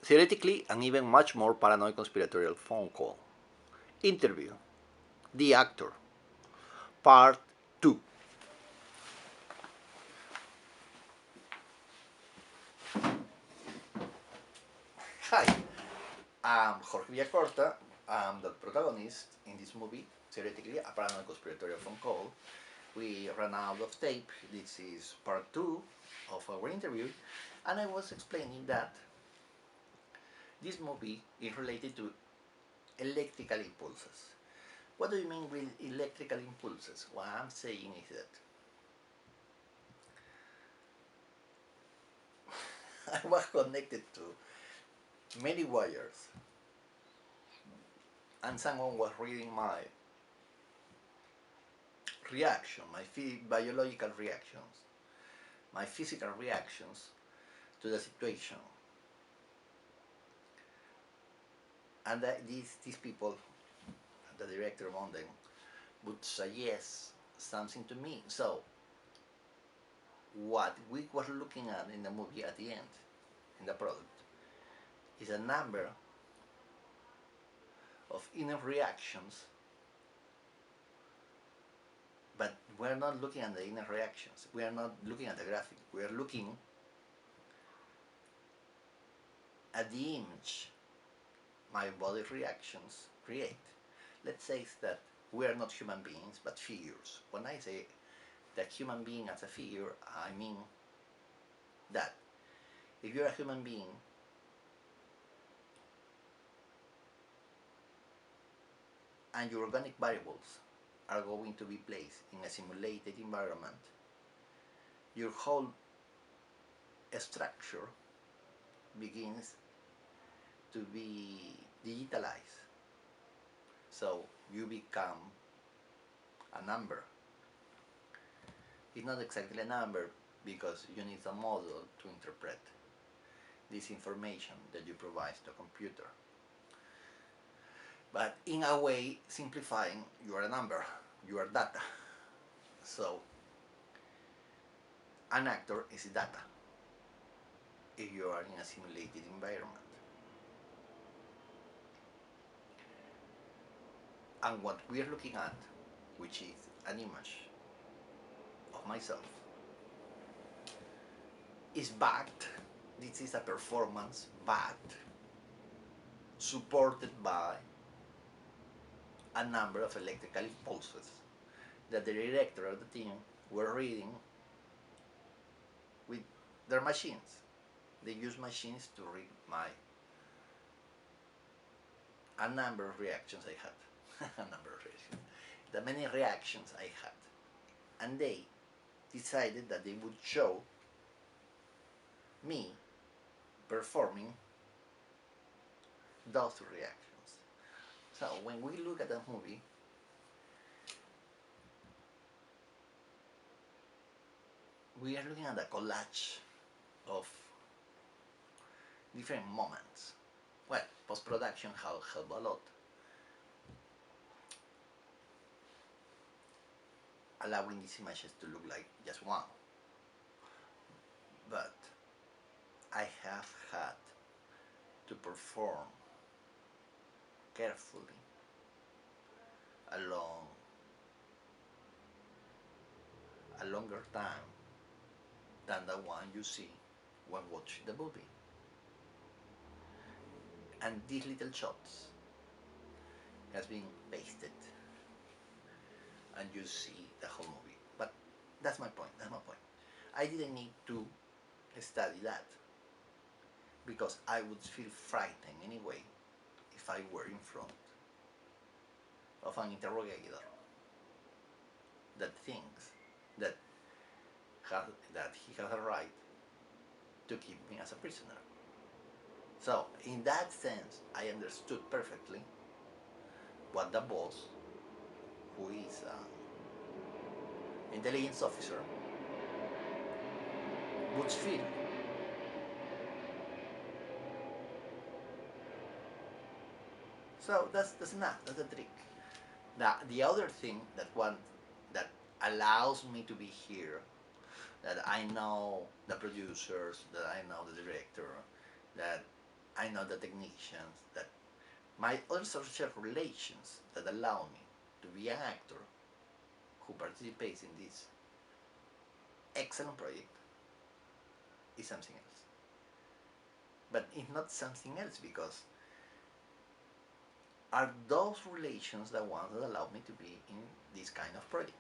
Theoretically, and even much more paranoid conspiratorial phone call. Interview. The Actor. Part 2. Hi, I'm Jorge Villacorta. I'm the protagonist in this movie, theoretically, a paranoid conspiratorial phone call. We ran out of tape. This is part 2 of our interview, and I was explaining that this movie is related to electrical impulses. What do you mean with electrical impulses? What I'm saying is that I was connected to many wires, and someone was reading my reaction, my biological reactions, my physical reactions to the situation. And these people, the director among them, would suggest something to me. So what we were looking at in the movie at the end, in the product, is a number of inner reactions, but we're not looking at the inner reactions. We are not looking at the graphic. We are looking at the image my body reactions create. Let's say that we are not human beings, but figures. When I say that human being as a figure, I mean that if you're a human being, and your organic variables are going to be placed in a simulated environment, your whole structure begins to be digitalized. So you become a number. It's not exactly a number because you need a model to interpret this information that you provide to a computer. But in a way, simplifying, you are a number, you are data. So an actor is data if you are in a simulated environment. And what we are looking at, which is an image of myself, is backed. This is a performance backed, supported by a number of electrical impulses that the director of the team were reading with their machines. They use machines to read a number of reactions I had. A number of reactions. The many reactions I had. And they decided that they would show me performing those reactions. So when we look at the movie, we are looking at a collage of different moments. Well, post-production helped a lot, allowing these images to look like just one. But I have had to perform carefully a longer time than the one you see when watching the movie. And these little shots has been pasted and you see the whole movie. But that's my point. I didn't need to study that because I would feel frightened anyway if I were in front of an interrogator that thinks that he has a right to keep me as a prisoner. So in that sense, I understood perfectly what the boss, who is an intelligence officer, would feel. So that's enough. That's the trick. The other thing that allows me to be here, that I know the producers, that I know the director, that I know the technicians, that my other social relations that allow me to be an actor who participates in this excellent project is something else. But it's not something else because are those relations the ones that allow me to be in this kind of project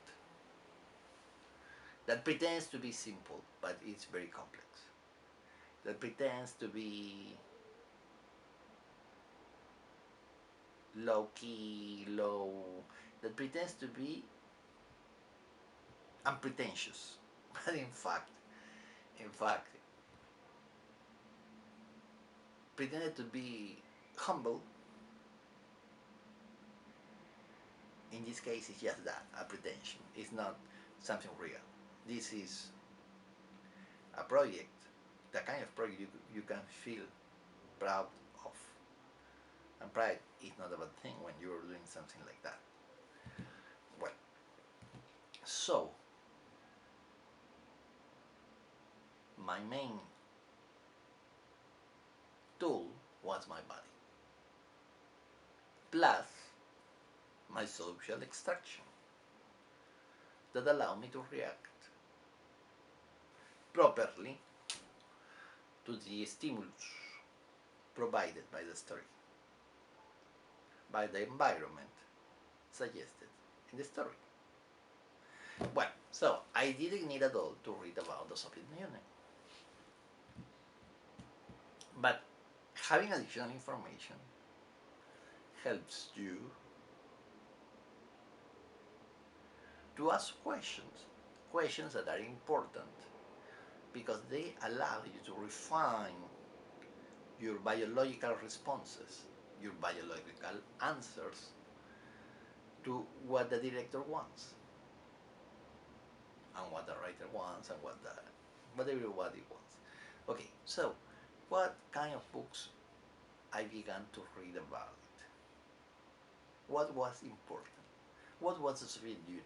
that pretends to be simple but it's very complex, that pretends to be low key, low, that pretends to be unpretentious, but in fact, pretended to be humble. In this case, it's just that, a pretension. It's not something real. This is a project, the kind of project you can feel proud of. And pride is not a bad thing when you're doing something like that. Well, so my main tool was my body, plus my social extraction that allow me to react properly to the stimulus provided by the story, by the environment suggested in the story. Well, so I didn't need at all to read about the Soviet Union. But having additional information helps you to ask questions that are important because they allow you to refine your biological responses, your biological answers to what the director wants and what the writer wants and what everybody wants. Okay, so what kind of books I began to read about? What was important? What was the Soviet Union?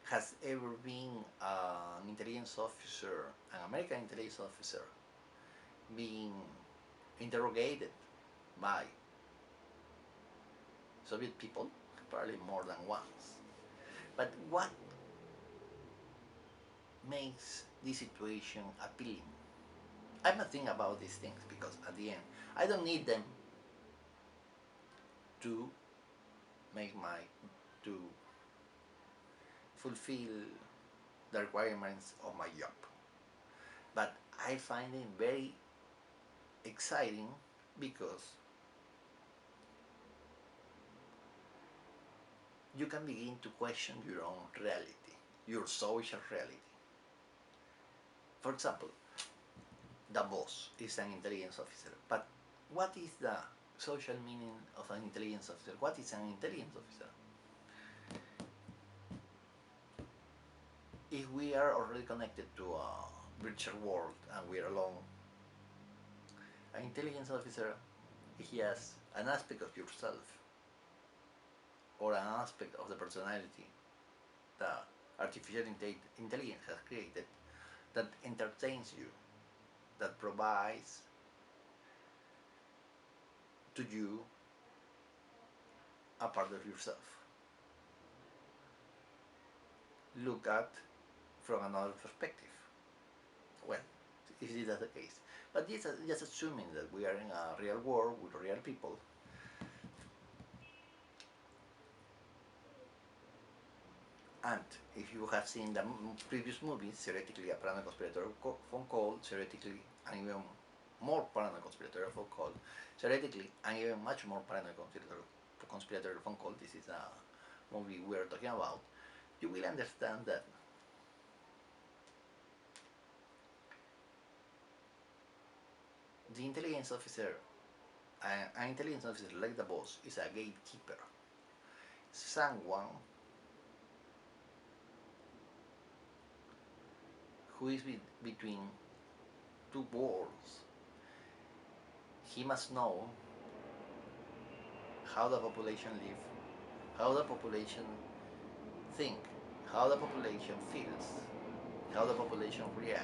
Has ever been an intelligence officer, an American intelligence officer, being interrogated by Soviet people? Probably more than once. But what makes this situation appealing? I'm not thinking about these things because at the end, I don't need them to make to fulfill the requirements of my job. But I find it very exciting because you can begin to question your own reality, your social reality. For example, the boss is an intelligence officer, but what is the social meaning of an intelligence officer? What is an intelligence officer? If we are already connected to a virtual world and we are alone, an intelligence officer, he has an aspect of yourself or an aspect of the personality that artificial intelligence has created that entertains you, that provides to you a part of yourself. Look at from another perspective. Well, is that the case? But just assuming that we are in a real world with real people, and if you have seen the previous movies, theoretically a paranoid conspiratorial phone call, theoretically an even more paranoid conspiratorial phone call, theoretically and even much more paranoid conspiratorial phone call, this is a movie we are talking about, you will understand that the intelligence officer, an intelligence officer like the boss, is a gatekeeper, someone who is between two worlds. He must know how the population live, how the population think, how the population feels, how the population reacts.